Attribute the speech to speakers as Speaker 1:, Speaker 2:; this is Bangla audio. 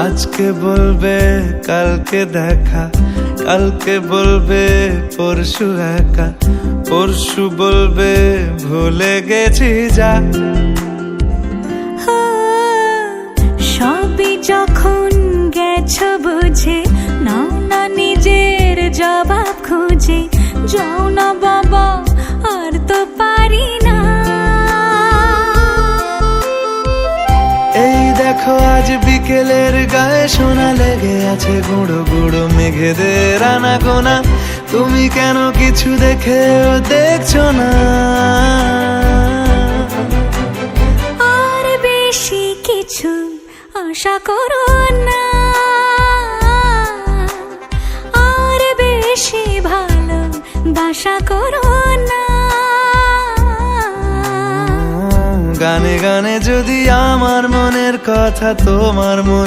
Speaker 1: আজকে বলবে কালকে দেখা, কালকে বলবে পরশু একা, পরশু বলবে ভুলে গেছি যা।
Speaker 2: সবই যখন গেছো বুঝে, নাও না নিজের জবাব খুঁজে। যাও না বাবা, আর তো পারি না।
Speaker 1: এই দেখো আজ বিকেলের গায়ে সোনা লেগে আছে, গুঁড়ো গুঁড়ো মেঘেদের আনাগোনা। তুমি কেন কিছু দেখেও দেখছো না?
Speaker 2: আর বেশি কিছু আশা করো না, আর বেশি ভালো বাসা করো না।
Speaker 1: গানে গানে যদি আমার মনের কথা তোমার মনে